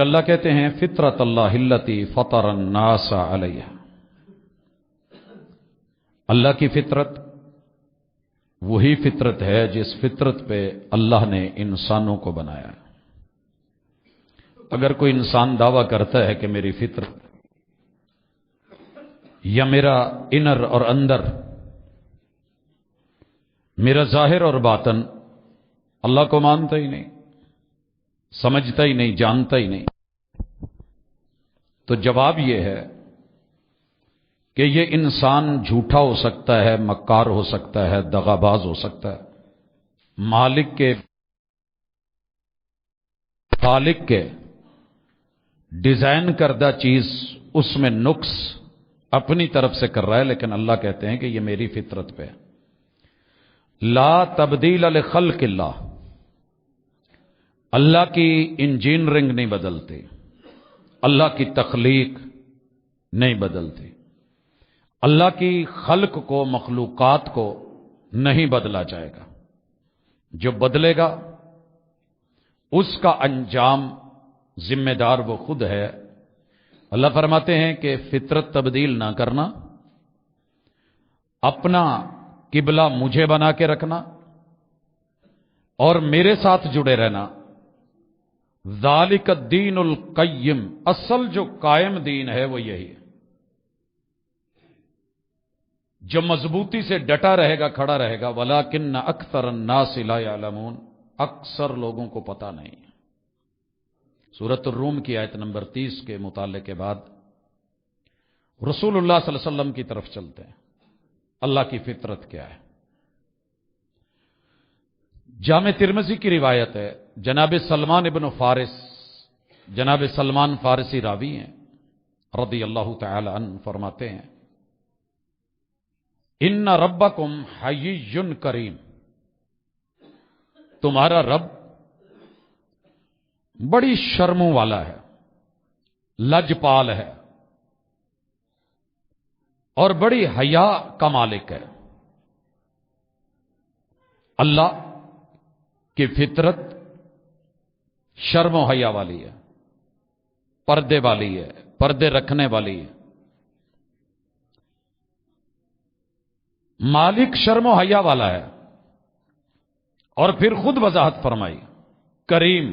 اللہ کہتے ہیں فطرت اللہ التی فطر الناس علیہا، اللہ کی فطرت وہی فطرت ہے جس فطرت پہ اللہ نے انسانوں کو بنایا ہے۔ اگر کوئی انسان دعویٰ کرتا ہے کہ میری فطرت یا میرا انر اور اندر، میرا ظاہر اور باطن اللہ کو مانتا ہی نہیں، سمجھتا ہی نہیں، جانتا ہی نہیں، تو جواب یہ ہے کہ یہ انسان جھوٹا ہو سکتا ہے، مکار ہو سکتا ہے، دغاباز ہو سکتا ہے، مالک کے خالق کے ڈیزائن کردہ چیز اس میں نقص اپنی طرف سے کر رہا ہے، لیکن اللہ کہتے ہیں کہ یہ میری فطرت پہ ہے۔ لا تبدیل لخلق اللہ، اللہ کی انجینئرنگ نہیں بدلتی، اللہ کی تخلیق نہیں بدلتی، اللہ کی خلق کو، مخلوقات کو نہیں بدلا جائے گا۔ جو بدلے گا اس کا انجام ذمہ دار وہ خود ہے۔ اللہ فرماتے ہیں کہ فطرت تبدیل نہ کرنا، اپنا قبلہ مجھے بنا کے رکھنا اور میرے ساتھ جڑے رہنا۔ ذالک الدین القیم، اصل جو قائم دین ہے وہ یہی ہے، جو مضبوطی سے ڈٹا رہے گا، کھڑا رہے گا۔ ولیکن اکثر الناس لا یعلمون، اکثر لوگوں کو پتہ نہیں ہے۔ سورۃ الروم کی آیت نمبر 30 کے مطالعے کے بعد رسول اللہ صلی اللہ علیہ وسلم کی طرف چلتے ہیں۔ اللہ کی فطرت کیا ہے؟ جامع ترمذی کی روایت ہے، جناب سلمان ابن فارس، جناب سلمان فارسی راوی ہیں رضی اللہ تعالی عنہ، فرماتے ہیں ان ربکم حیی کریم، تمہارا رب بڑی شرموں والا ہے، لجپال ہے اور بڑی حیا کا مالک ہے۔ اللہ کی فطرت شرم و حیا والی ہے، پردے والی ہے، پردے رکھنے والی ہے۔ مالک شرم و حیا والا ہے، اور پھر خود وضاحت فرمائی، کریم،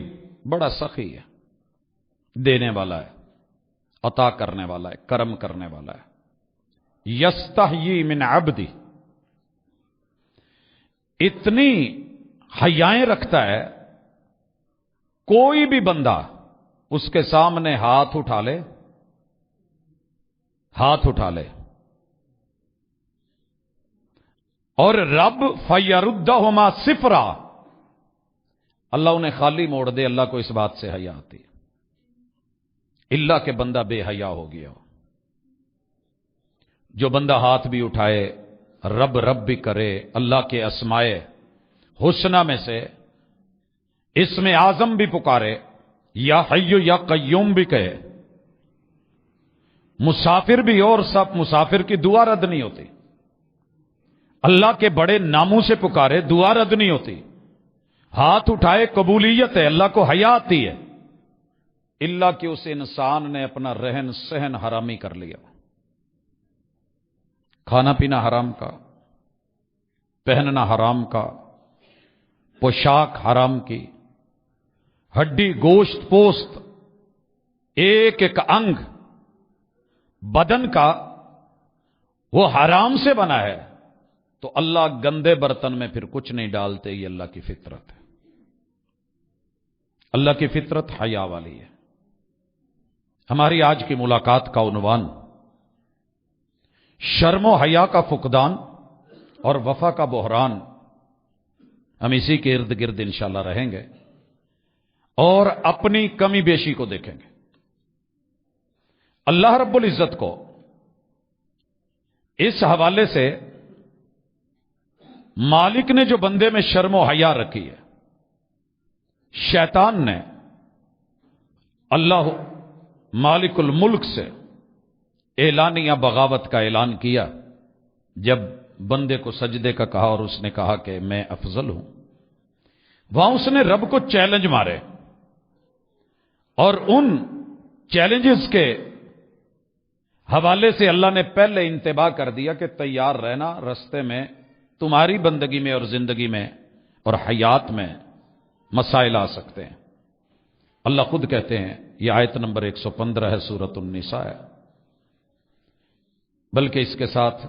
بڑا سخی ہے، دینے والا ہے، عطا کرنے والا ہے، کرم کرنے والا ہے۔ یستحیی من عبدی، اتنی حیائیں رکھتا ہے، کوئی بھی بندہ اس کے سامنے ہاتھ اٹھا لے، ہاتھ اٹھا لے، اور رب فیردہما صفرا، اللہ انہیں خالی موڑ دے۔ اللہ کو اس بات سے حیا آتی ہے، اللہ کہ بندہ بے حیا ہو گیا ہو۔ جو بندہ ہاتھ بھی اٹھائے، رب رب بھی کرے، اللہ کے اسماء حسنہ میں سے اسم اعظم بھی پکارے، یا حی یا قیوم بھی کہے، مسافر بھی ہو، اور سب مسافر کی دعا رد نہیں ہوتی، اللہ کے بڑے ناموں سے پکارے، دعا رد نہیں ہوتی، ہاتھ اٹھائے، قبولیت ہے، اللہ کو حیا آتی ہے، اللہ کہ اس انسان نے اپنا رہن سہن حرامی کر لیا، کھانا پینا حرام کا، پہننا حرام کا، پوشاک حرام کی، ہڈی گوشت پوست ایک ایک انگ بدن کا وہ حرام سے بنا ہے، تو اللہ گندے برتن میں پھر کچھ نہیں ڈالتے۔ یہ اللہ کی فطرت ہے، اللہ کی فطرت حیا والی ہے۔ ہماری آج کی ملاقات کا عنوان شرم و حیا کا فقدان اور وفا کا بحران، ہم اسی کے ارد گرد انشاءاللہ رہیں گے اور اپنی کمی بیشی کو دیکھیں گے۔ اللہ رب العزت کو اس حوالے سے مالک نے جو بندے میں شرم و حیا رکھی ہے، شیطان نے اللہ مالک الملک سے اعلانیہ بغاوت کا اعلان کیا جب بندے کو سجدے کا کہا اور اس نے کہا کہ میں افضل ہوں۔ وہاں اس نے رب کو چیلنج مارے، اور ان چیلنجز کے حوالے سے اللہ نے پہلے انتباہ کر دیا کہ تیار رہنا، رستے میں تمہاری بندگی میں اور زندگی میں اور حیات میں مسائل آ سکتے ہیں۔ اللہ خود کہتے ہیں، یہ آیت نمبر 115 ہے، سورۃ النساء ہے، بلکہ اس کے ساتھ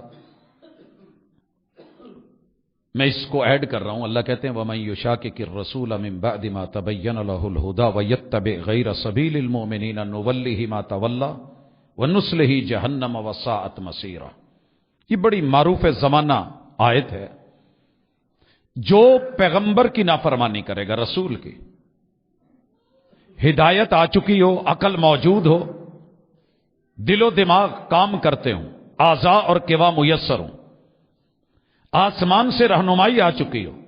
میں اس کو ایڈ کر رہا ہوں۔ اللہ کہتے ہیں وَمَن يُشَاقِقِ الرَّسُولَ مِن بَعْدِ مَا تَبَيَّنَ لَهُ الْهُدَىٰ وَيَتَّبِعْ غَيْرَ سَبِيلِ الْمُؤْمِنِينَ نُوَلِّهِ مَا تَوَلَّىٰ وَنُصْلِهِ جَهَنَّمَ وَسَاءَتْ مَصِيرًا۔ یہ بڑی معروف زمانہ آیت ہے۔ جو پیغمبر کی نافرمانی کرے گا، رسول کی، ہدایت آ چکی ہو، عقل موجود ہو، دل و دماغ کام کرتے ہوں، اعضاء اور کیوا میسر ہوں، آسمان سے رہنمائی آ چکی ہو،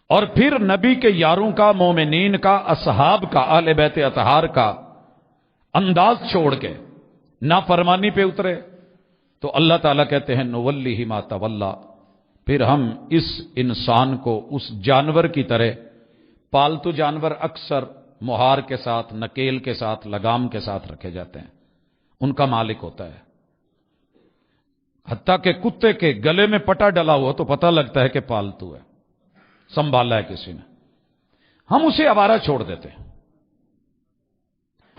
اور پھر نبی کے یاروں کا، مومنین کا، اصحاب کا، اہل بیت اطہار کا انداز چھوڑ کے نافرمانی پہ اترے، تو اللہ تعالیٰ کہتے ہیں نولیہ ما تولیٰ، پھر ہم اس انسان کو اس جانور کی طرح، پالتو جانور اکثر مہار کے ساتھ، نکیل کے ساتھ، لگام کے ساتھ رکھے جاتے ہیں، ان کا مالک ہوتا ہے۔ حتیٰ کہ کتے کے گلے میں پٹا ڈلا ہوا تو پتہ لگتا ہے کہ پالتو ہے، سنبھالا ہے کسی نے، ہم اسے آوارہ چھوڑ دیتے ہیں۔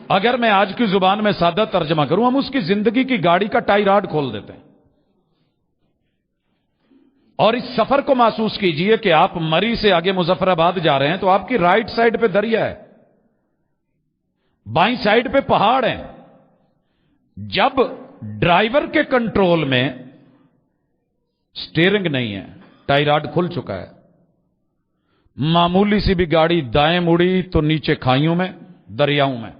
اگر میں آج کی زبان میں سادہ ترجمہ کروں، ہم اس کی زندگی کی گاڑی کا ٹائی راڈ کھول دیتے ہیں۔ اور اس سفر کو محسوس کیجئے کہ آپ مری سے آگے مظفر آباد جا رہے ہیں تو آپ کی رائٹ سائڈ پہ دریا ہے، بائیں سائڈ پہ پہاڑ ہیں۔ جب ڈرائیور کے کنٹرول میں سٹیئرنگ نہیں ہے، ٹائی راڈ کھل چکا ہے، معمولی سی بھی گاڑی دائیں مڑی تو نیچے کھائیوں میں، دریاؤں میں،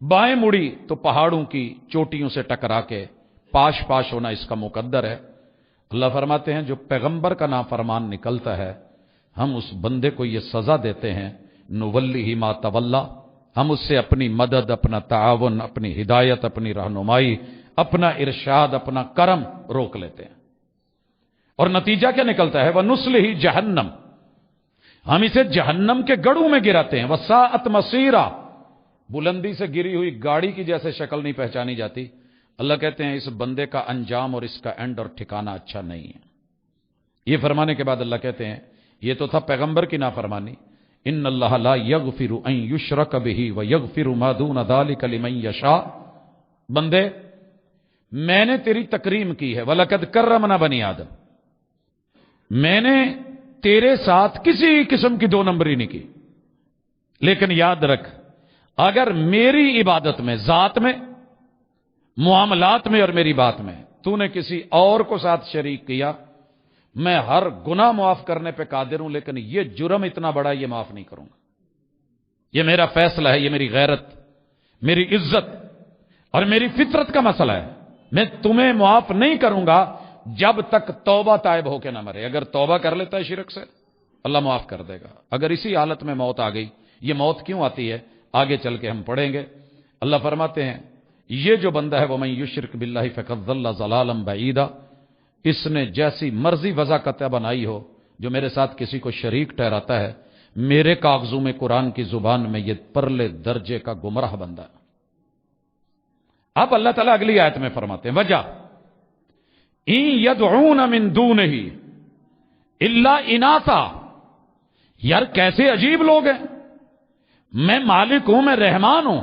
بائیں مڑی تو پہاڑوں کی چوٹیوں سے ٹکرا کے پاش پاش ہونا اس کا مقدر ہے۔ اللہ فرماتے ہیں جو پیغمبر کا نافرمان نکلتا ہے، ہم اس بندے کو یہ سزا دیتے ہیں، نولیہ ما تولیٰ، ہم اس سے اپنی مدد، اپنا تعاون، اپنی ہدایت، اپنی رہنمائی، اپنا ارشاد، اپنا کرم روک لیتے ہیں۔ اور نتیجہ کیا نکلتا ہے؟ وَنُصْلِهِ جہنم، ہم اسے جہنم کے گڑھوں میں گراتے ہیں۔ وَسَاءَتْ مَصِيرًا، بلندی سے گری ہوئی گاڑی کی جیسے شکل نہیں پہچانی جاتی، اللہ کہتے ہیں اس بندے کا انجام اور اس کا اینڈ اور ٹھکانہ اچھا نہیں ہے۔ یہ فرمانے کے بعد اللہ کہتے ہیں یہ تو تھا پیغمبر کی نافرمانی، ان اللہ لا یغفر ان یشرک بہ ویغفر ما دون ذلک لمن یشاء، بندے میں نے تیری تکریم کی ہے، وَلَقَدْ كَرَّمْنَا بَنِي آدم، میں نے تیرے ساتھ کسی قسم کی دو نمبری نہیں کی، لیکن یاد رکھ اگر میری عبادت میں، ذات میں، معاملات میں اور میری بات میں تو نے کسی اور کو ساتھ شریک کیا، میں ہر گناہ معاف کرنے پہ قادر ہوں، لیکن یہ جرم اتنا بڑا یہ معاف نہیں کروں گا۔ یہ میرا فیصلہ ہے، یہ میری غیرت، میری عزت اور میری فطرت کا مسئلہ ہے۔ میں تمہیں معاف نہیں کروں گا جب تک توبہ تائب ہو کے نہ مرے۔ اگر توبہ کر لیتا ہے شرک سے، اللہ معاف کر دے گا۔ اگر اسی حالت میں موت آ گئی، یہ موت کیوں آتی ہے آگے چل کے ہم پڑھیں گے۔ اللہ فرماتے ہیں یہ جو بندہ ہے وَمَن یُشْرِکْ بِاللَّهِ فَقَدْ ضَلَّ ضَلَالًا بَعِیدًا، اس نے جیسی مرضی وضع قطع بنائی ہو، جو میرے ساتھ کسی کو شریک ٹھہراتا ہے، میرے کاغذوں میں، قرآن کی زبان میں، یہ پرلے درجے کا گمراہ بندہ ہے۔ اب اللہ تعالیٰ اگلی آیت میں فرماتے ہیں وجہ اِن يَدْعُونَ مِن دُونِهِ إِلَّا إِنَاثًا، یار کیسے عجیب لوگ ہیں، میں مالک ہوں، میں رحمان ہوں،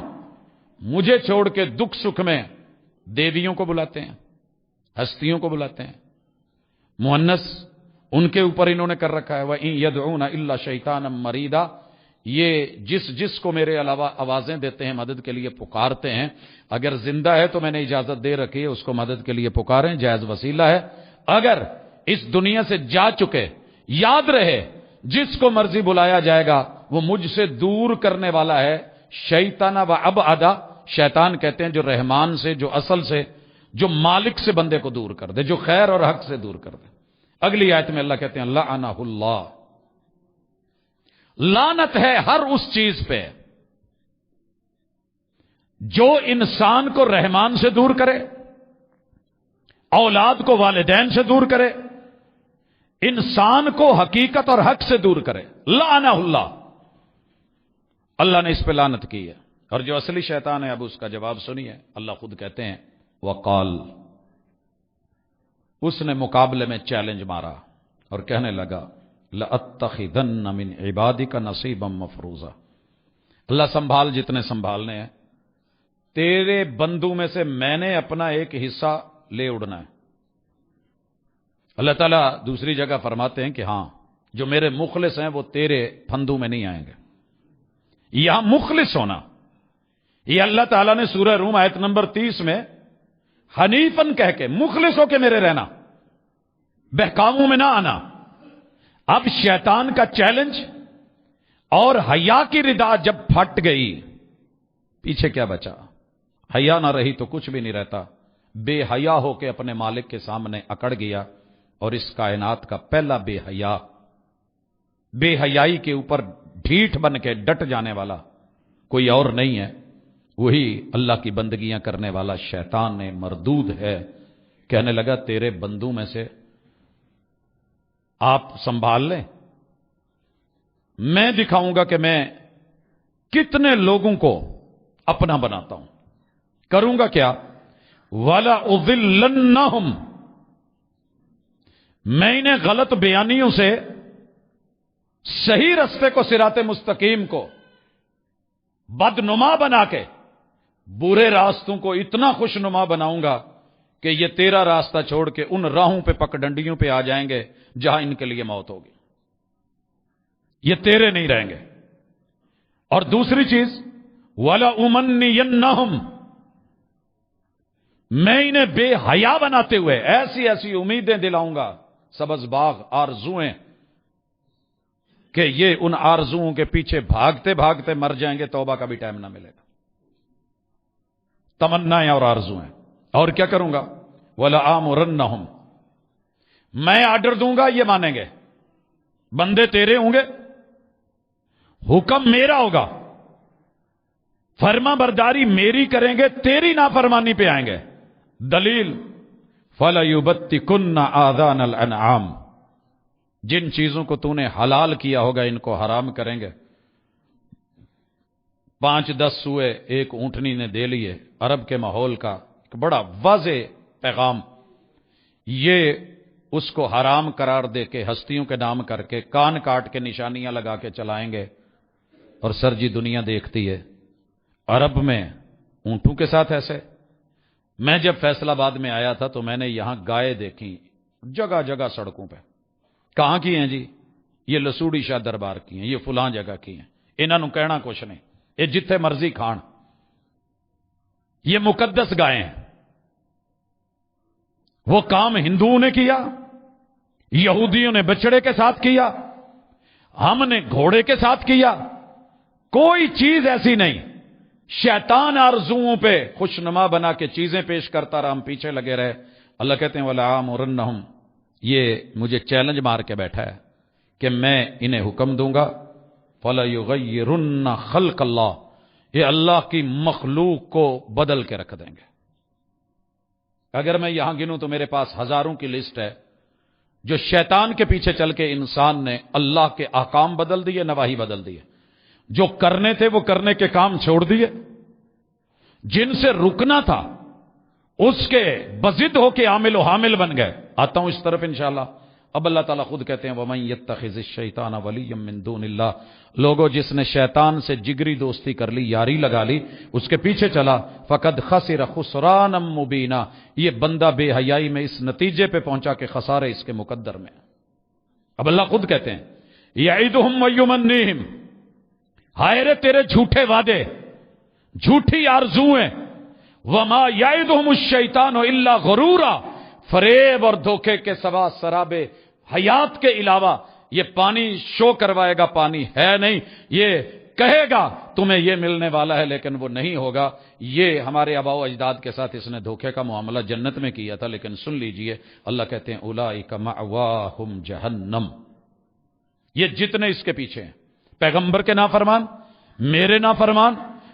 مجھے چھوڑ کے دکھ سکھ میں دیویوں کو بلاتے ہیں، ہستیوں کو بلاتے ہیں، مؤنث ان کے اوپر انہوں نے کر رکھا ہے۔ وَإِن يَدْعُونَ إِلَّا شَيْطَانًا مَرِيدًا، یہ جس کو میرے علاوہ آوازیں دیتے ہیں، مدد کے لیے پکارتے ہیں، اگر زندہ ہے تو میں نے اجازت دے رکھی ہے اس کو مدد کے لیے پکاریں، جائز وسیلہ ہے۔ اگر اس دنیا سے جا چکے، یاد رہے جس کو مرضی بلایا جائے گا وہ مجھ سے دور کرنے والا ہے۔ شیطان و ابعدا، شیطان کہتے ہیں جو رحمان سے، جو اصل سے، جو مالک سے بندے کو دور کر دے، جو خیر اور حق سے دور کر دے۔ اگلی آیت میں اللہ کہتے ہیں لعنہ اللہ، لعنت ہے ہر اس چیز پہ جو انسان کو رحمان سے دور کرے، اولاد کو والدین سے دور کرے، انسان کو حقیقت اور حق سے دور کرے۔ لعنہ اللہ، اللہ نے اس پہ لعنت کی ہے۔ اور جو اصلی شیطان ہے اب اس کا جواب سنیے، اللہ خود کہتے ہیں وقال، اس نے مقابلے میں چیلنج مارا اور کہنے لگا لأتخذن من عبادک نصیبا مفروضا، اللہ سنبھال جتنے سنبھالنے ہیں، تیرے بندوں میں سے میں نے اپنا ایک حصہ لے اڑنا ہے۔ اللہ تعالیٰ دوسری جگہ فرماتے ہیں کہ ہاں جو میرے مخلص ہیں وہ تیرے پھندوں میں نہیں آئیں گے۔ یہاں مخلص ہونا یہ اللہ تعالیٰ نے سورہ روم آیت نمبر 30 میں حنیفن کہہ کے مخلص ہو کے میرے رہنا، بہکاووں میں نہ آنا۔ اب شیطان کا چیلنج اور حیا کی ردا جب پھٹ گئی، پیچھے کیا بچا؟ حیا نہ رہی تو کچھ بھی نہیں رہتا۔ بے حیا ہو کے اپنے مالک کے سامنے اکڑ گیا، اور اس کائنات کا پہلا بے حیا، بے حیائی کے اوپر ڈھیٹ بن کے ڈٹ جانے والا کوئی اور نہیں ہے، وہی اللہ کی بندگیاں کرنے والا شیطان نے مردود ہے۔ کہنے لگا تیرے بندوں میں سے آپ سنبھال لیں، میں دکھاؤں گا کہ میں کتنے لوگوں کو اپنا بناتا ہوں۔ کروں گا کیا؟ وَلَأُضِلَّنَّهُمْ، میں انہیں غلط بیانیوں سے صحیح رستے کو، صراط مستقیم کو بدنما بنا کے برے راستوں کو اتنا خوشنما بناؤں گا کہ یہ تیرا راستہ چھوڑ کے ان راہوں پہ پگڈنڈیوں پہ آ جائیں گے جہاں ان کے لیے موت ہوگی، یہ تیرے نہیں رہیں گے۔ اور دوسری چیز وَلَأُمَنِّيَنَّهُمْ، میں انہیں بے حیا بناتے ہوئے ایسی ایسی امیدیں دلاؤں گا، سبز باغ آرزویں، کہ یہ ان آرزوؤں کے پیچھے بھاگتے بھاگتے مر جائیں گے، توبہ کا بھی ٹائم نہ ملے گا۔ تمنائیں اور آرزویں۔ اور کیا کروں گا؟ وَلَآمُرَنَّهُمْ، میں آرڈر دوں گا یہ مانیں گے، بندے تیرے ہوں گے، حکم میرا ہوگا، فرما برداری میری کریں گے، تیری نافرمانی پہ آئیں گے۔ دلیل فَلَيُبَتِّكُنَّ آذَانَ الْأَنْعَامِ، جن چیزوں کو تو نے حلال کیا ہوگا ان کو حرام کریں گے۔ 5-10 سوئے ایک اونٹنی نے دے لیے، عرب کے ماحول کا ایک بڑا واضح پیغام، یہ اس کو حرام قرار دے کے ہستیوں کے نام کر کے کان کاٹ کے نشانیاں لگا کے چلائیں گے۔ اور سر جی دنیا دیکھتی ہے، عرب میں اونٹوں کے ساتھ ایسے۔ میں جب فیصل آباد میں آیا تھا تو میں نے یہاں گائے دیکھی جگہ جگہ سڑکوں پہ۔ کہاں کی ہیں جی؟ یہ لسوڑی شاہ دربار کی ہیں، یہ فلاں جگہ کی ہیں، انہوں کہنا کچھ نہیں، یہ جتھے مرضی کھان، یہ مقدس گائے ہیں۔ وہ کام ہندوؤں نے کیا، یہودیوں نے بچڑے کے ساتھ کیا، ہم نے گھوڑے کے ساتھ کیا، کوئی چیز ایسی نہیں۔ شیطان آرزوؤں پہ خوشنما بنا کے چیزیں پیش کرتا رہا، ہم پیچھے لگے رہے۔ اللہ کہتے ہیں وَلَآمُرَنَّهُمْ، یہ مجھے چیلنج مار کے بیٹھا ہے کہ میں انہیں حکم دوں گا فَلَيُغَيِّرُنَّ خَلْقَ اللَّهِ، یہ اللہ کی مخلوق کو بدل کے رکھ دیں گے۔ اگر میں یہاں گنوں تو میرے پاس ہزاروں کی لسٹ ہے جو شیطان کے پیچھے چل کے انسان نے اللہ کے احکام بدل دیے، نواہی بدل دیے، جو کرنے تھے وہ کرنے کے کام چھوڑ دیے، جن سے رکنا تھا اس کے بضد ہو کے عامل و حامل بن گئے۔ آتا ہوں اس طرف انشاءاللہ۔ اب اللہ تعالیٰ خود کہتے ہیں وَمَن يَتَّخِذِ الشَّيْطَانَ وَلِيًّا مِّن دُونِ اللَّهِ، لوگوں جس نے شیطان سے جگری دوستی کر لی، یاری لگا لی، اس کے پیچھے چلا، فَقَدْ خَسِرَ خُسْرَانًا مُبِينًا، یہ بندہ بے حیائی میں اس نتیجے پہ پہنچا کہ خسارے اس کے مقدر میں۔ اب اللہ خود کہتے ہیں يَعِدُهُمْ وَيُمَنِّيهِمْ، ہائے رے تیرے جھوٹے وعدے، جھوٹی آرزویں، وَمَا يَعِدُهُمُ الشَّيْطَانُ إِلَّا غُرُورًا، فریب اور دھوکے کے سوا سراب حیات کے علاوہ یہ پانی شو کروائے گا، پانی ہے نہیں، یہ کہے گا تمہیں یہ ملنے والا ہے لیکن وہ نہیں ہوگا۔ یہ ہمارے آباء و اجداد کے ساتھ اس نے دھوکے کا معاملہ جنت میں کیا تھا، لیکن سن لیجئے اللہ کہتے ہیں اولئک مأواہم جہنم، یہ جتنے اس کے پیچھے ہیں، پیغمبر کے نافرمان، میرے نافرمان،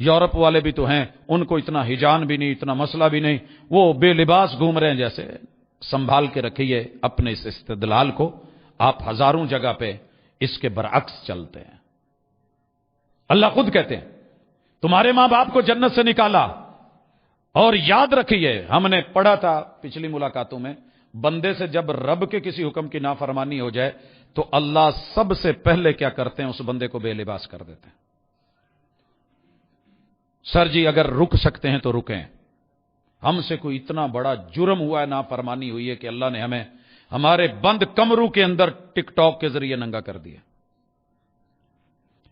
یورپ والے بھی تو ہیں، ان کو اتنا ہجان بھی نہیں، اتنا مسئلہ بھی نہیں، وہ بے لباس گھوم رہے ہیں جیسے۔ سنبھال کے رکھیے اپنے اس استدلال کو، آپ ہزاروں جگہ پہ اس کے برعکس چلتے ہیں۔ اللہ خود کہتے ہیں تمہارے ماں باپ کو جنت سے نکالا، اور یاد رکھیے ہم نے پڑھا تھا پچھلی ملاقاتوں میں، بندے سے جب رب کے کسی حکم کی نافرمانی ہو جائے تو اللہ سب سے پہلے کیا کرتے ہیں؟ اس بندے کو بے لباس کر دیتے ہیں۔ سر جی اگر رک سکتے ہیں تو رکیں، ہم سے کوئی اتنا بڑا جرم ہوا ہے، نافرمانی ہوئی ہے کہ اللہ نے ہمیں ہمارے بند کمروں کے اندر ٹک ٹاک کے ذریعے ننگا کر دیا،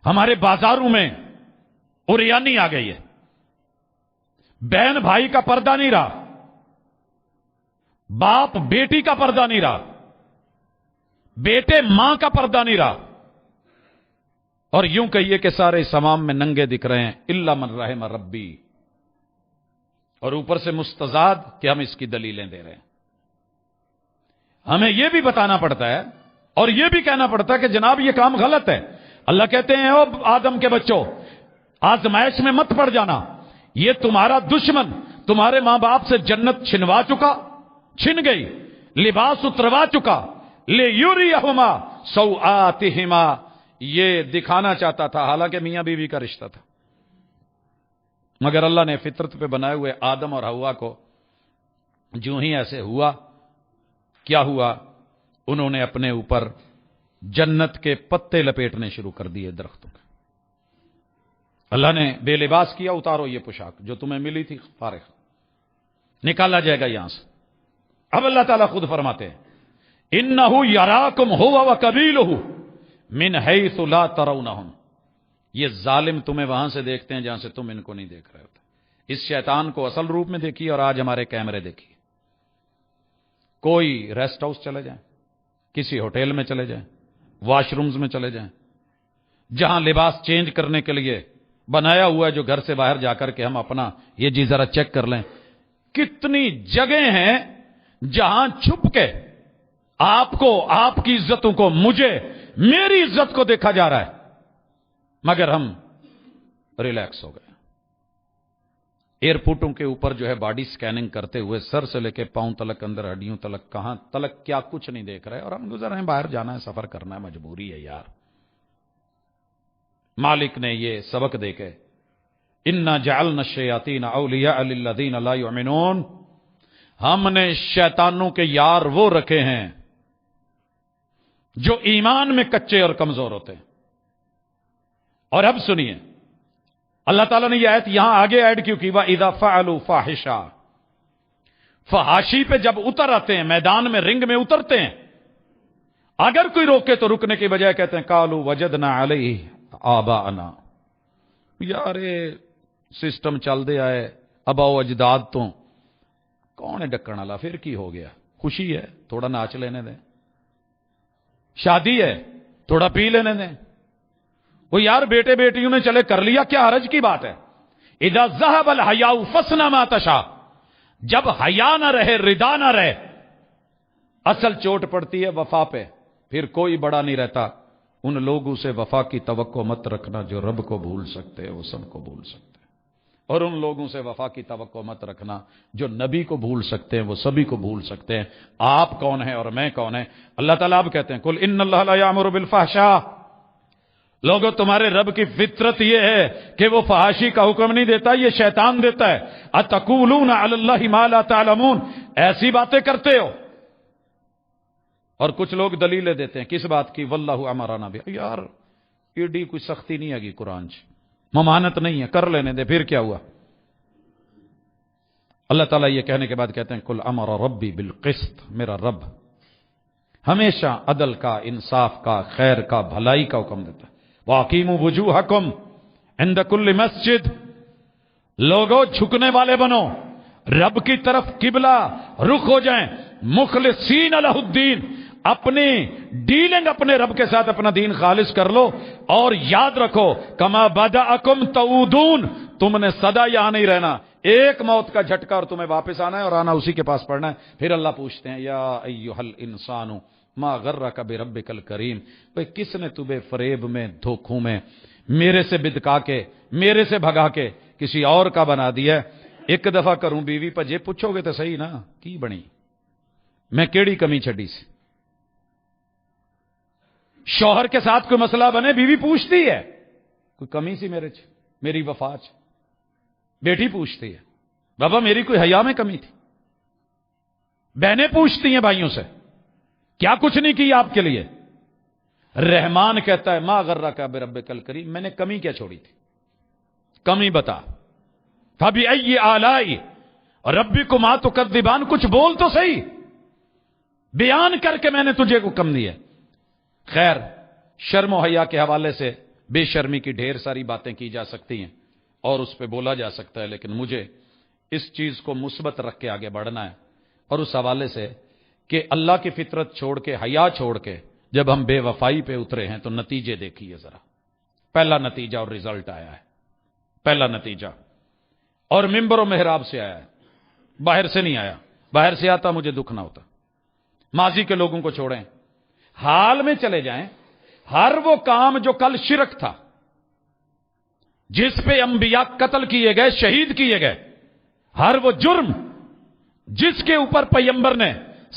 ہمارے بازاروں میں اوریانی آ گئی ہے، بہن بھائی کا پردہ نہیں رہا، باپ بیٹی کا پردہ نہیں رہا، بیٹے ماں کا پردہ نہیں رہا، اور یوں کہیے کہ سارے سمام میں ننگے دکھ رہے ہیں الا من رحم ربی، اور اوپر سے مستزاد کہ ہم اس کی دلیلیں دے رہے ہیں۔ ہمیں یہ بھی بتانا پڑتا ہے اور یہ بھی کہنا پڑتا ہے کہ جناب یہ کام غلط ہے۔ اللہ کہتے ہیں او آدم کے بچوں، آزمائش میں مت پڑ جانا، یہ تمہارا دشمن تمہارے ماں باپ سے جنت چھنوا چکا، چھن گئی، لباس اتروا چکا، لیریہما سوآتہما، یہ دکھانا چاہتا تھا، حالانکہ میاں بیوی کا رشتہ تھا، مگر اللہ نے فطرت پہ بنائے ہوئے آدم اور حوا کو جو ہی ایسے ہوا، کیا ہوا؟ انہوں نے اپنے اوپر جنت کے پتے لپیٹنے شروع کر دیے درختوں کے۔ اللہ نے بے لباس کیا، اتارو یہ پوشاک جو تمہیں ملی تھی، فارغ، نکالا جائے گا یہاں سے۔ اب اللہ تعالیٰ خود فرماتے ہیں انہو یراکم ہو وقبیلہ من حیث لا ترونہم، یہ ظالم تمہیں وہاں سے دیکھتے ہیں جہاں سے تم ان کو نہیں دیکھ رہے ہوتے۔ اس شیطان کو اصل روپ میں دیکھیے اور آج ہمارے کیمرے دیکھیے۔ کوئی ریسٹ ہاؤس چلے جائیں، کسی ہوٹل میں چلے جائیں، واش رومز میں چلے جائیں، جہاں لباس چینج کرنے کے لیے بنایا ہوا ہے جو گھر سے باہر جا کر کے ہم اپنا یہ جی ذرا چیک کر لیں، کتنی جگہ ہیں جہاں چھپ کے آپ کو، آپ کی عزتوں کو، مجھے، میری عزت کو دیکھا جا رہا ہے، مگر ہم ریلیکس ہو گئے۔ ایئرپورٹوں کے اوپر جو ہے باڈی سکیننگ کرتے ہوئے سر سے لے کے پاؤں تلک، اندر ہڈیوں تلک، کہاں تلک کیا کچھ نہیں دیکھ رہے، اور ہم گزر رہے ہیں، باہر جانا ہے، سفر کرنا ہے، مجبوری ہے یار۔ مالک نے یہ سبق دے کے انا جعلنا الشیاطین اولیاء للذین لا یؤمنون، ہم نے شیطانوں کے یار وہ رکھے ہیں جو ایمان میں کچے اور کمزور ہوتے ہیں۔ اور اب سنیے اللہ تعالیٰ نے یہ آیت یہاں آگے ایڈ کیوں کی؟ وَإِذَا فَعَلُوا فَاحِشَةً، فحاشی پہ جب اتر آتے ہیں، میدان میں، رنگ میں اترتے ہیں، اگر کوئی روکے تو رکنے کی بجائے کہتے ہیں قَالُوا وَجَدْنَا عَلَيْهِ آبَاءَنَا، یار سسٹم چل دیا ہے، ابا و اجداد تو کون ہے ڈکن والا، پھر کی ہو گیا، خوشی ہے تھوڑا ناچ لینے دیں، شادی ہے تھوڑا پی لینے دیں، وہ یار بیٹے بیٹیوں نے چلے کر لیا، کیا حرج کی بات ہے؟ اذا ذهب الحیاء فاصنع ما تشاء، جب حیا نہ رہے، ردا نہ رہے، اصل چوٹ پڑتی ہے وفا پہ، پھر کوئی بڑا نہیں رہتا۔ ان لوگوں سے وفا کی توقع مت رکھنا جو رب کو بھول سکتے ہیں، وہ سب کو بھول سکتے ہیں، اور ان لوگوں سے وفا کی توقع مت رکھنا جو نبی کو بھول سکتے ہیں، وہ سبھی کو بھول سکتے ہیں۔ آپ کون ہیں اور میں کون ہیں؟ اللہ تعالیٰ اب کہتے ہیں قل ان اللہ لا یامر بالفحشاء، لوگوں تمہارے رب کی فطرت یہ ہے کہ وہ فحاشی کا حکم نہیں دیتا، یہ شیطان دیتا ہے۔ اتقولون علی اللہ ما لا تعلمون، ایسی باتیں کرتے ہو۔ اور کچھ لوگ دلیلیں دیتے ہیں کس بات کی؟ واللہ امرنا بھی، یار ایڈی کوئی سختی نہیں ہے قرآن چ، ممانت نہیں ہے، کر لینے دے، پھر کیا ہوا؟ اللہ تعالیٰ یہ کہنے کے بعد کہتے ہیں قل امر ربی بالقسط، میرا رب ہمیشہ عدل کا، انصاف کا، خیر کا، بھلائی کا حکم دیتا ہے۔ وَأَقِيمُوا وُجُوهَكُمْ عِنْدَ كُلِّ مسجد، لوگوں جھکنے والے بنو، رب کی طرف قبلہ رخ ہو جائیں، مخلصین لہ الدین، اپنی ڈیلنگ اپنے رب کے ساتھ اپنا دین خالص کر لو، اور یاد رکھو کما بدأکم تعودون، تم نے سدا یہاں نہیں رہنا، ایک موت کا جھٹکا اور تمہیں واپس آنا ہے، اور آنا اسی کے پاس پڑھنا ہے۔ پھر اللہ پوچھتے ہیں یا ایھا الانسان ما غرک بربک الکریم، بھئی کس نے تمہیں فریب میں، دھوکوں میں، میرے سے بدکا کے میرے سے بھگا کے کسی اور کا بنا دیا. ایک دفعہ کروں بیوی پجے پوچھو گے تو صحیح نا کی بنی میں کیڑی کمی چھڈی سی. شوہر کے ساتھ کوئی مسئلہ بنے بیوی پوچھتی ہے کوئی کمی سی میرے چ میری وفا چ. بیٹی پوچھتی ہے بابا میری کوئی حیا میں کمی تھی. بہنیں پوچھتی ہیں بھائیوں سے کیا کچھ نہیں کی آپ کے لیے. رحمان کہتا ہے ما غرک بربک الکریم میں نے کمی کیا چھوڑی تھی کمی بتا. فبأي آلاء ربكما تكذبان کچھ بول تو صحیح بیان کر کے میں نے تجھے کو کم دیا. خیر شرم و حیا کے حوالے سے بے شرمی کی ڈھیر ساری باتیں کی جا سکتی ہیں اور اس پہ بولا جا سکتا ہے لیکن مجھے اس چیز کو مثبت رکھ کے آگے بڑھنا ہے اور اس حوالے سے کہ اللہ کی فطرت چھوڑ کے حیا چھوڑ کے جب ہم بے وفائی پہ اترے ہیں تو نتیجے دیکھیے ذرا. پہلا نتیجہ اور رزلٹ آیا ہے. پہلا نتیجہ اور ممبر و محراب سے آیا ہے باہر سے نہیں آیا. باہر سے آتا مجھے دکھ نہ ہوتا. ماضی کے لوگوں کو چھوڑیں حال میں چلے جائیں. ہر وہ کام جو کل شرک تھا جس پہ انبیاء قتل کیے گئے شہید کیے گئے ہر وہ جرم جس کے اوپر پیغمبر نے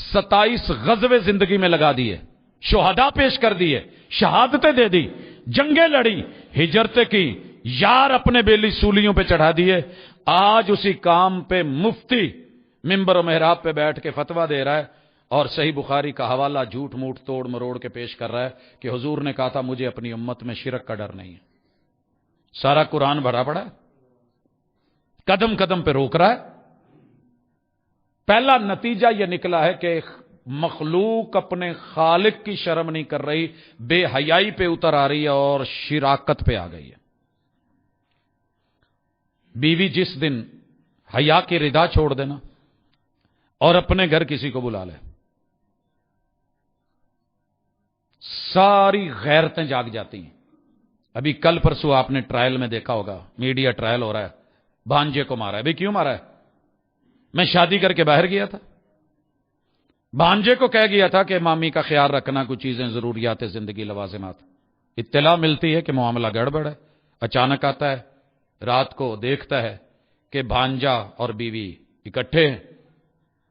27 غزوے زندگی میں لگا دیے شہداء پیش کر دیے شہادتیں دے دی جنگیں لڑی ہجرتیں کی یار اپنے بیلی سولیوں پہ چڑھا دیے. آج اسی کام پہ مفتی ممبر و محراب پہ بیٹھ کے فتویٰ دے رہا ہے اور صحیح بخاری کا حوالہ جھوٹ موٹ توڑ مروڑ کے پیش کر رہا ہے کہ حضور نے کہا تھا مجھے اپنی امت میں شرک کا ڈر نہیں ہے. سارا قرآن بھرا پڑا ہے قدم قدم پہ روک رہا ہے. پہلا نتیجہ یہ نکلا ہے کہ مخلوق اپنے خالق کی شرم نہیں کر رہی بے حیائی پہ اتر آ رہی ہے اور شراکت پہ آ گئی ہے. بیوی جس دن حیا کی ردا چھوڑ دینا اور اپنے گھر کسی کو بلا لے ساری غیرتیں جاگ جاتی ہیں. ابھی کل پرسوں آپ نے ٹرائل میں دیکھا ہوگا میڈیا ٹرائل ہو رہا ہے بھانجے کو مارا ہے. بھئی کیوں مارا ہے؟ میں شادی کر کے باہر گیا تھا بھانجے کو کہہ گیا تھا کہ مامی کا خیال رکھنا کچھ چیزیں ضروریات زندگی لوازمات. اطلاع ملتی ہے کہ معاملہ گڑبڑ ہے. اچانک آتا ہے رات کو دیکھتا ہے کہ بھانجا اور بیوی اکٹھے ہیں.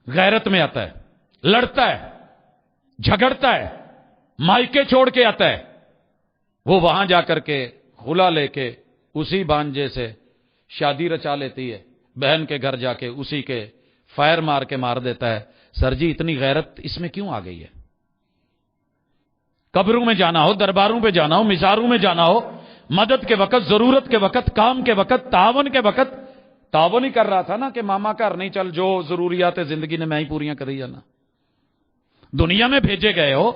غیرت میں آتا ہے لڑتا ہے جھگڑتا ہے مائکے چھوڑ کے آتا ہے. وہ وہاں جا کر کے خلا لے کے اسی بھانجے سے شادی رچا لیتی ہے. بہن کے گھر جا کے اسی کے فائر مار کے مار دیتا ہے. سر جی اتنی غیرت اس میں کیوں آ گئی ہے؟ قبروں میں جانا ہو درباروں پہ جانا ہو مزاروں میں جانا ہو مدد کے وقت ضرورت کے وقت کام کے وقت تعاون کے وقت تعاون ہی کر رہا تھا نا کہ ماما گھر نہیں چل جو ضروریات زندگی نے میں ہی پوریاں کری جانا. دنیا میں بھیجے گئے ہو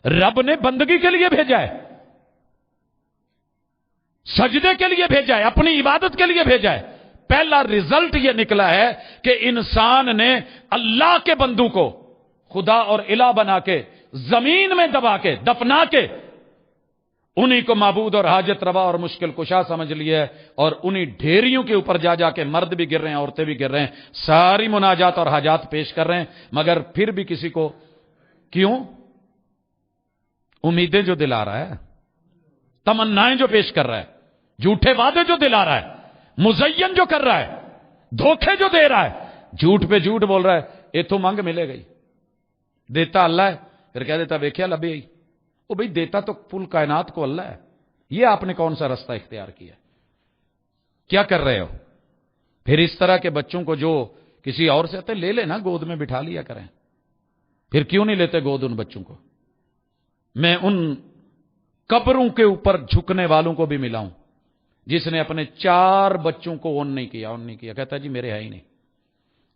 رب نے بندگی کے لیے بھیجا ہے سجدے کے لیے بھیجا ہے اپنی عبادت کے لیے بھیجا ہے. پہلا رزلٹ یہ نکلا ہے کہ انسان نے اللہ کے بندوں کو خدا اور الہ بنا کے زمین میں دبا کے دفنا کے انہی کو معبود اور حاجت روا اور مشکل کشا سمجھ لیا ہے اور انہی ڈھیریوں کے اوپر جا جا کے مرد بھی گر رہے ہیں عورتیں بھی گر رہے ہیں ساری مناجات اور حاجات پیش کر رہے ہیں مگر پھر بھی کسی کو کیوں امیدیں جو دلا رہا ہے تمنائیں جو پیش کر رہا ہے جھوٹے وعدے جو دلا رہا ہے مزین جو کر رہا ہے دھوکے جو دے رہا ہے جھوٹ پہ جھوٹ بول رہا ہے ایتھوں منگ ملے گئی دیتا اللہ ہے پھر کہہ دیتا ویکھیا لبے ہی وہ بھئی دیتا تو پل کائنات کو اللہ ہے. یہ آپ نے کون سا رستہ اختیار کیا کیا کر رہے ہو؟ پھر اس طرح کے بچوں کو جو کسی اور سے آتے لے لینا گود میں بٹھا لیا کریں. پھر کیوں نہیں لیتے گود ان بچوں کو؟ میں ان قبروں کے اوپر جھکنے والوں کو بھی ملا ہوں جس نے اپنے 4 بچوں کو اون نہیں کیا کہتا جی میرے ہے ہی نہیں.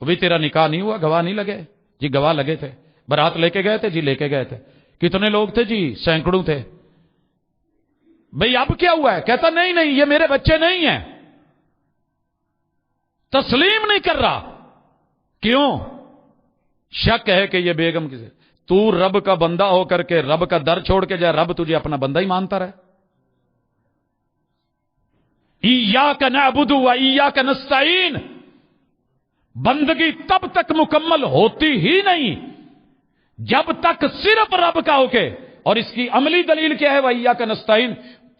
وہ بھی تیرا نکاح نہیں ہوا گواہ نہیں لگے؟ جی گواہ لگے تھے. بارات لے کے گئے تھے؟ جی لے کے گئے تھے. کتنے لوگ تھے؟ جی سینکڑوں تھے. بھئی اب کیا ہوا ہے؟ کہتا نہیں یہ میرے بچے نہیں ہیں. تسلیم نہیں کر رہا. کیوں؟ شک ہے کہ یہ بیگم کسے تو رب کا بندہ ہو کر کے رب کا در چھوڑ کے جائے رب تجھے اپنا بندہ ہی مانتا رہے. ایاک نعبد و ایاک نستعین بندگی تب تک مکمل ہوتی ہی نہیں جب تک صرف رب کا ہو کے اور اس کی عملی دلیل کیا ہے وَإِيَّاكَ نَسْتَعِينُ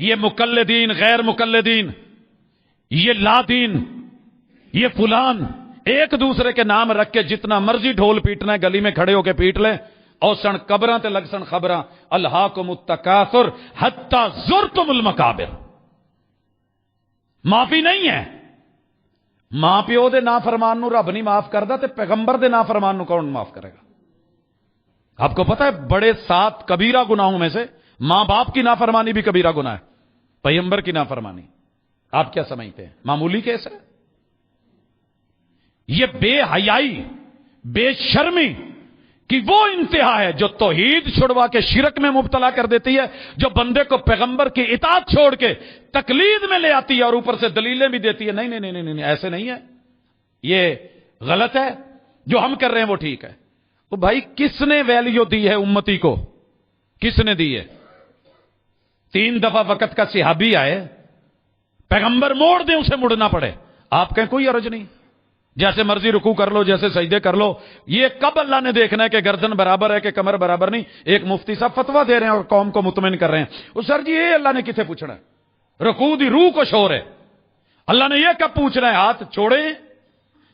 یہ مقلدین غیر مقلدین، یہ لادین، یہ فلان، ایک دوسرے کے نام رکھ کے جتنا مرضی ڈھول پیٹنا ہے گلی میں کھڑے ہو کے پیٹ لیں، اور سن قبراں تے لگ سن خبراں، الہاکم التکاثر حتی زرتم المقابر۔ معافی نہیں ہے۔ ماں پیو دے نافرمان نو رب نہیں معاف کردا تے پیغمبر دے نافرمان نو کون معاف کرے گا؟ آپ کو پتہ ہے بڑے 7 کبیرہ گناہوں میں سے ماں باپ کی نافرمانی بھی کبیرہ گناہ ہے، پیغمبر کی نافرمانی آپ کیا سمجھتے ہیں معمولی کیس ہے؟ یہ بے حیائی، بے شرمی کی وہ انتہا ہے جو توحید چھڑوا کے شرک میں مبتلا کر دیتی ہے، جو بندے کو پیغمبر کی اطاعت چھوڑ کے تقلید میں لے آتی ہے اور اوپر سے دلیلیں بھی دیتی ہے۔ نہیں نہیں نہیں نہیں، ایسے نہیں ہے، یہ غلط ہے، جو ہم کر رہے ہیں وہ ٹھیک ہے۔ وہ بھائی کس نے ویلیو دی ہے امتی کو؟ کس نے دی ہے؟ 3 دفعہ وقت کا صحابی آئے، پیغمبر موڑ دیں اسے مڑنا پڑے، آپ کہیں کوئی عرض نہیں، جیسے مرضی رکوع کر لو، جیسے سجدے کر لو۔ یہ کب اللہ نے دیکھنا ہے کہ گردن برابر ہے کہ کمر برابر نہیں؟ ایک مفتی صاحب فتویٰ دے رہے ہیں اور قوم کو مطمئن کر رہے ہیں، وہ سر جی یہ اللہ نے کتنے پوچھنا ہے؟ رکوع دی روح کو شور ہے، اللہ نے یہ کب پوچھنا ہے؟ ہاتھ چھوڑے ہیں،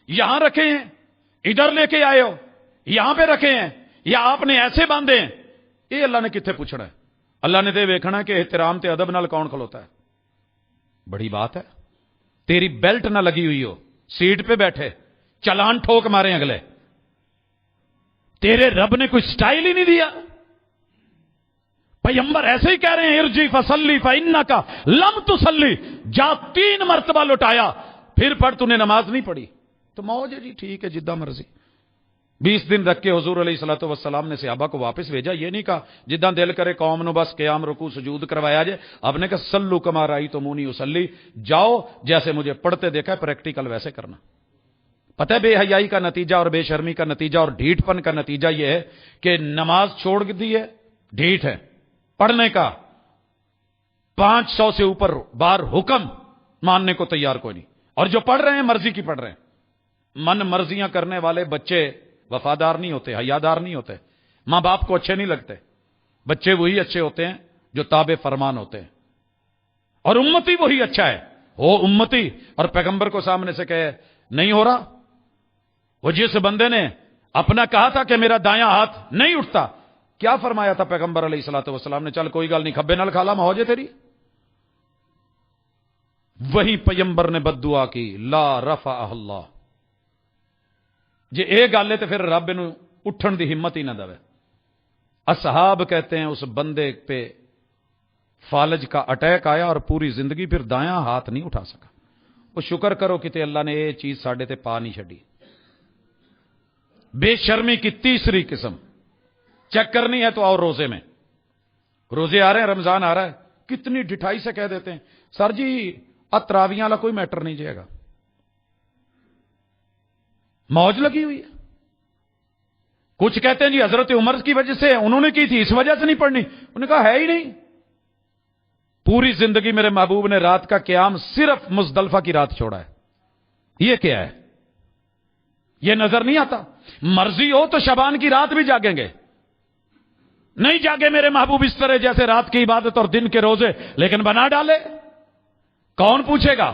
یہاں رکھے ہیں، ادھر لے کے آئے ہو، یہاں پہ رکھے ہیں، یا آپ نے ایسے باندھے ہیں؟ یہ اللہ نے کتنے پوچھنا ہے؟ اللہ نے دے ویکھنا کہ احترام تے ادب نال کون کھلوتا ہے۔ بڑی بات ہے، تیری بیلٹ نہ لگی ہوئی ہو، سیٹ پہ بیٹھے، چلان ٹھوک مارے اگلے، تیرے رب نے کوئی سٹائل ہی نہیں دیا۔ پیغمبر ایسے ہی کہہ رہے ہیں ارجی فصلی فانکا لم تصلی، جا 3 مرتبہ لوٹایا، پھر پڑھ، تو نے نماز نہیں پڑھی تو موج ہے جی، ٹھیک ہے جدہ مرضی۔ 20 دن رکھ کے حضور علیہ الصلوۃ والسلام نے صحابہ کو واپس بھیجا، یہ نہیں کہا جداں دل کرے قوم نو بس قیام رکوع سجود کروایا جائے، آپ نے کہا صلو کما رأیتمونی اصلی، جاؤ جیسے مجھے پڑھتے دیکھا ہے پریکٹیکل ویسے کرنا۔ پتہ ہے بے حیائی کا نتیجہ اور بے شرمی کا نتیجہ اور ڈھیٹ پن کا نتیجہ یہ ہے کہ نماز چھوڑ دی ہے، ڈھیٹ ہے، پڑھنے کا 500 سے اوپر بار حکم ماننے کو تیار کوئی نہیں، اور جو پڑھ رہے ہیں مرضی کی پڑھ رہے ہیں۔ من مرضیاں کرنے والے بچے وفادار نہیں ہوتے، حیادار نہیں ہوتے، ماں باپ کو اچھے نہیں لگتے۔ بچے وہی اچھے ہوتے ہیں جو تابع فرمان ہوتے ہیں، اور امتی وہی اچھا ہے۔ وہ امتی اور پیغمبر کو سامنے سے کہے نہیں ہو رہا، وہ جس بندے نے اپنا کہا تھا کہ میرا دایاں ہاتھ نہیں اٹھتا، کیا فرمایا تھا پیغمبر علیہ الصلوۃ والسلام نے؟ چل کوئی گل نہیں، کھبے نال کھالا ہو جائے تیری۔ وہی پیغمبر نے بد دعا کی، لا رفع اللہ، جی اے گل ہے تو پھر رب نو اٹھن دی ہمت ہی نہ دے۔ اصحاب کہتے ہیں اس بندے پہ فالج کا اٹیک آیا اور پوری زندگی پھر دایاں ہاتھ نہیں اٹھا سکا۔ وہ شکر کرو کہ اللہ نے یہ چیز ساڈے تے پا نہیں چھڈی۔ بے شرمی کی تیسری قسم، چیک کرنی ہے تو اور روزے میں، روزے آ رہے ہیں، رمضان آ رہا ہے، کتنی ڈٹھائی سے کہہ دیتے ہیں سر جی تراویحاں والا کوئی میٹر نہیں جائے گا، موج لگی ہوئی ہے۔ کچھ کہتے ہیں جی حضرت عمر کی وجہ سے انہوں نے کی تھی، اس وجہ سے نہیں پڑھنی، انہوں نے کہا ہے ہی نہیں۔ پوری زندگی میرے محبوب نے رات کا قیام صرف مزدلفہ کی رات چھوڑا ہے، یہ کیا ہے؟ یہ نظر نہیں آتا؟ مرضی ہو تو شعبان کی رات بھی جاگیں گے، نہیں جاگے میرے محبوب اس طرح جیسے رات کی عبادت اور دن کے روزے، لیکن بنا ڈالے، کون پوچھے گا؟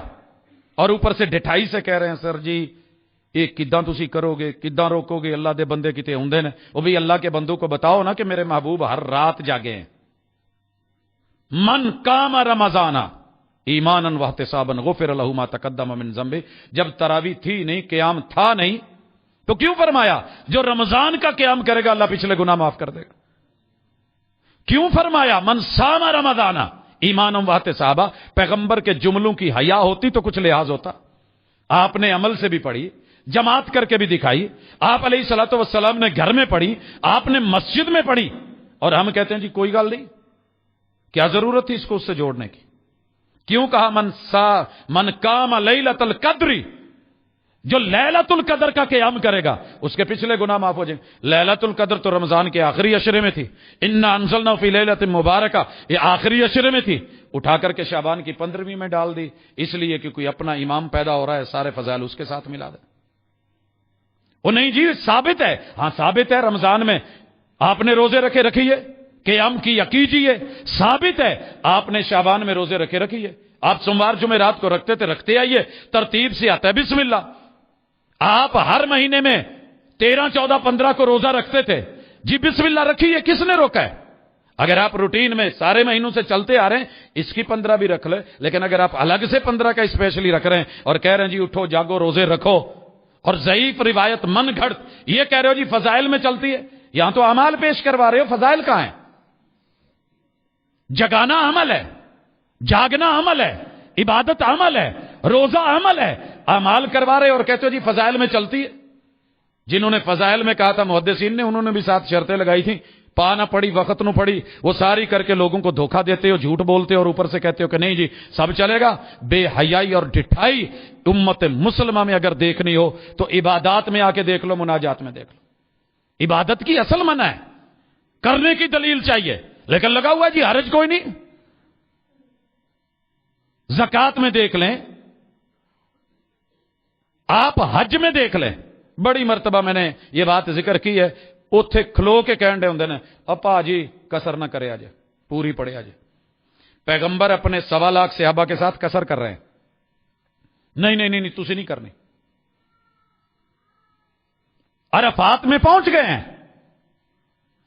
اور اوپر سے ڈٹھائی سے کہہ رہے ہیں سر جی یہ کداں تسی کرو گے، کداں روکو گے؟ اللہ دے بندے کتے ہوندے نے، وہ بھی اللہ کے بندوں کو بتاؤ نا کہ میرے محبوب ہر رات جاگے ہیں۔ من قام رمضان ایمانا واحتسابا غفر له ما تقدم من ذنبه، جب تراویح تھی نہیں، قیام تھا نہیں، تو کیوں فرمایا جو رمضان کا قیام کرے گا اللہ پچھلے گناہ معاف کر دے گا؟ کیوں فرمایا من صام رمضان ایمانا واحتسابا؟ پیغمبر کے جملوں کی حیا ہوتی تو کچھ لحاظ ہوتا۔ آپ نے عمل سے بھی پڑھی، جماعت کر کے بھی دکھائی، آپ علیہ الصلوۃ والسلام نے گھر میں پڑھی، آپ نے مسجد میں پڑھی، اور ہم کہتے ہیں جی کوئی گل نہیں، کیا ضرورت تھی اس کو اس سے جوڑنے کی؟ کیوں کہا من قام لیلۃ القدر، جو لیلۃ القدر کا قیام کرے گا اس کے پچھلے گناہ معاف ہو جائیں۔ لیلۃ القدر تو رمضان کے آخری عشرے میں تھی، انا انزلنا فی لیلۃ مبارکہ، یہ آخری عشرے میں تھی، اٹھا کر کے شعبان کی 15ویں میں ڈال دی، اس لیے کہ کوئی اپنا امام پیدا ہو رہا ہے، سارے فضائل اس کے ساتھ ملا دے۔ وہ نہیں جی ثابت ہے، ہاں ثابت ہے، رمضان میں آپ نے روزے رکھے، رکھیے، قیام کیا کیجئے. ثابت ہے آپ نے شعبان میں روزے رکھیے. آپ سوموار جمعرات کو رکھتے تھے، رکھتے آئیے. ترتیب سے آتا ہے بسم اللہ. آپ ہر مہینے میں 13 14 15 کو روزہ رکھتے تھے، جی بسم اللہ رکھیے، کس نے روکا ہے؟ اگر آپ روٹین میں سارے مہینوں سے چلتے آ رہے ہیں اس کی 15 بھی رکھ لے، لیکن اگر آپ الگ سے 15 کا اسپیشلی رکھ رہے ہیں اور کہہ رہے ہیں جی اٹھو جاگو روزے رکھو، اور ضعیف روایت من گھڑت یہ کہہ رہے ہو جی فضائل میں چلتی ہے، یہاں تو اعمال پیش کروا رہے ہو، فضائل کہاں ہیں؟ جگانا عمل ہے، جاگنا عمل ہے، عبادت عمل ہے، روزہ عمل ہے، اعمال کروا رہے اور کہتے ہو جی فضائل میں چلتی ہے. جنہوں نے فضائل میں کہا تھا محدثین نے، انہوں نے بھی 7 شرطیں لگائی تھیں، پا نہ پڑی وقت نہ پڑی، وہ ساری کر کے لوگوں کو دھوکہ دیتے ہو، جھوٹ بولتے ہو اور اوپر سے کہتے ہو کہ نہیں جی سب چلے گا. بے حیائی اور ڈٹھائی امت مسلمہ میں اگر دیکھنی ہو تو عبادات میں آ کے دیکھ لو، مناجات میں دیکھ لو. عبادت کی اصل منع ہے، کرنے کی دلیل چاہیے، لیکن لگا ہوا ہے جی حرج کوئی نہیں. زکات میں دیکھ لیں، آپ حج میں دیکھ لیں، بڑی مرتبہ میں نے یہ بات ذکر کی ہے، اوتھے کھلو کے کہنے ہوندے نے اپا جی کسر نہ کرے آجے، پوری پڑے آجے. پیغمبر اپنے 1.25 لاکھ صحابہ کے ساتھ کسر کر رہے ہیں. نہیں نہیں نہیں تسی نہیں کرنی. عرفات میں پہنچ گئے ہیں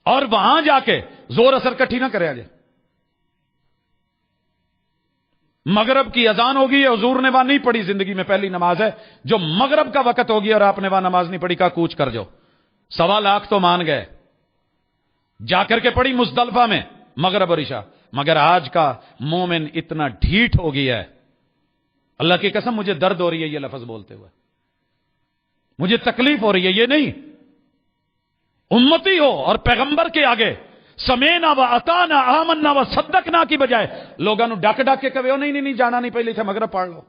اور وہاں جا کے زور اثر کٹھی نہ کرے آجے. مغرب کی اذان ہوگی، حضور نے وہاں نہیں پڑھی، زندگی میں پہلی نماز ہے جو مغرب کا وقت ہوگی اور آپ نے وہاں نماز نہیں پڑھی، کا کوچ کر جاؤ. 1.25 لاکھ تو مان گئے، جا کر کے پڑھی مزدلفہ میں مغرب اور عشاء. مگر آج کا مومن اتنا ڈھیٹ ہو گیا ہے، اللہ کی قسم مجھے درد ہو رہی ہے یہ لفظ بولتے ہوئے، مجھے تکلیف ہو رہی ہے. یہ نہیں، امتی ہو اور پیغمبر کے آگے سمینا و اطانا آمنا و صدقنا کی بجائے لوگوں نے ڈاک ڈاک کے کہے ہو نہیں جانا نہیں، پہلے تھے مغرب پڑھ لو.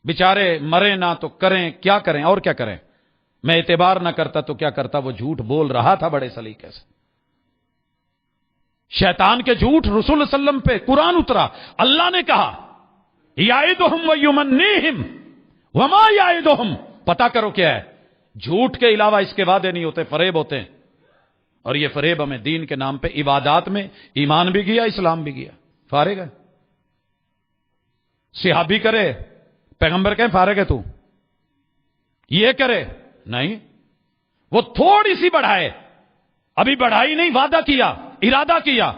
بیچارے مرے نہ تو کریں کیا کریں، اور کیا کریں. میں اعتبار نہ کرتا تو کیا کرتا، وہ جھوٹ بول رہا تھا بڑے سلیقے سے. شیطان کے جھوٹ رسول صلی اللہ علیہ وسلم پہ قرآن اترا، اللہ نے کہا یعدہم ویمنیہم وما یعدہم. پتا کرو کیا ہے، جھوٹ کے علاوہ اس کے وعدے نہیں ہوتے، فریب ہوتے ہیں. اور یہ فریب ہمیں دین کے نام پہ عبادات میں ایمان بھی گیا، اسلام بھی گیا. فارغ ہے، صحابی کرے، پیغمبر کہیں فارغ ہے تو، یہ کرے نہیں، وہ تھوڑی سی بڑھائے، ابھی بڑھائی نہیں، وعدہ کیا، ارادہ کیا.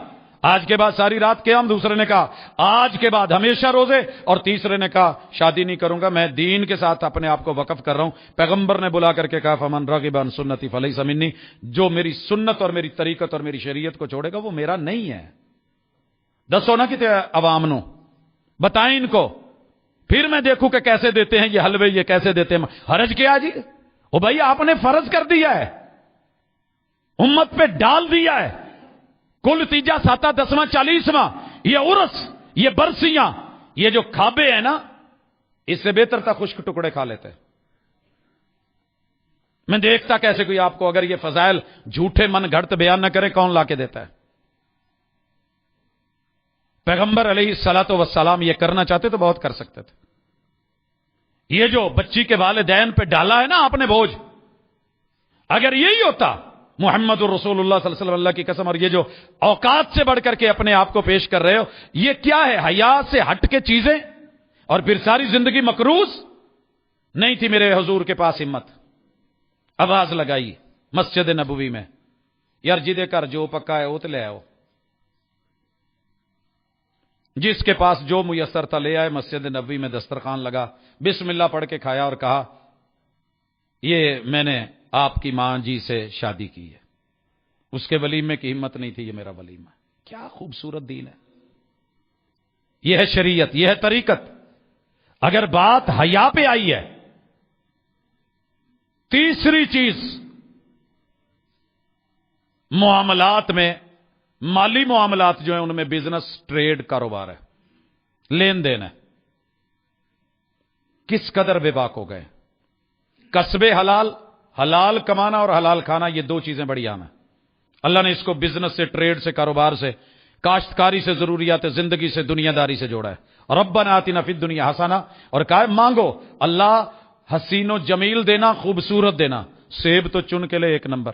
آج کے بعد ساری رات قیام، دوسرے نے کہا آج کے بعد ہمیشہ روزے، اور تیسرے نے کہا شادی نہیں کروں گا، میں دین کے ساتھ اپنے آپ کو وقف کر رہا ہوں. پیغمبر نے بلا کر کے کہا فمن رغب عن سنتی فلیس منی، جو میری سنت اور میری طریقت اور میری شریعت کو چھوڑے گا وہ میرا نہیں ہے. دسو نا کتے عوام نو، بتائیں ان کو، پھر میں دیکھوں کہ کیسے دیتے ہیں یہ حلوے، یہ کیسے دیتے ہیں. حرج کیا جی؟ او بھائی آپ نے فرض کر دیا ہے، امت پہ ڈال دیا ہے. کل تیجا 7 10واں 40واں یہ عرس، یہ برسیاں، یہ جو کھابے ہیں نا، اس سے بہتر تھا خشک ٹکڑے کھا لیتے. میں دیکھتا کیسے کوئی آپ کو اگر یہ فضائل جھوٹے من گھڑت بیان نہ کرے، کون لا کے دیتا ہے. پیغمبر علیہ الصلوۃ والسلام یہ کرنا چاہتے تو بہت کر سکتے تھے. یہ جو بچی کے والدین پہ ڈالا ہے نا آپ نے بوجھ، اگر یہی ہوتا محمد الرسول اللہ صلی اللہ علیہ وسلم، اللہ کی قسم، اور یہ جو اوقات سے بڑھ کر کے اپنے آپ کو پیش کر رہے ہو، یہ کیا ہے؟ حیا سے ہٹ کے چیزیں، اور پھر ساری زندگی مکروز. نہیں تھی میرے حضور کے پاس ہمت، آواز لگائی مسجد نبوی میں، یار جدے کر جو پکا ہے وہ تو لے آؤ، جس کے پاس جو میسر تھا لے آئے. مسجد نبوی میں دسترخوان لگا، بسم اللہ پڑھ کے کھایا اور کہا یہ میں نے آپ کی ماں جی سے شادی کی ہے. اس کے ولیمے کی ہمت نہیں تھی، یہ میرا ولیمہ. کیا خوبصورت دین ہے، یہ ہے شریعت، یہ ہے طریقت. اگر بات حیا پہ آئی ہے، تیسری چیز معاملات میں، مالی معاملات جو ہیں ان میں بزنس، ٹریڈ، کاروبار ہے، لین دین ہے. کس قدر بے باک ہو گئے. کسب حلال، حلال کمانا اور حلال کھانا، یہ 2 چیزیں بڑی عام ہیں. اللہ نے اس کو بزنس سے، ٹریڈ سے، کاروبار سے، کاشتکاری سے، ضروریات زندگی سے، دنیا داری سے جوڑا ہے. ربنا آتنا فی الدنیا حسنہ، اور کہا مانگو اللہ حسین و جمیل دینا، خوبصورت دینا. سیب تو چن کے لے 1 نمبر،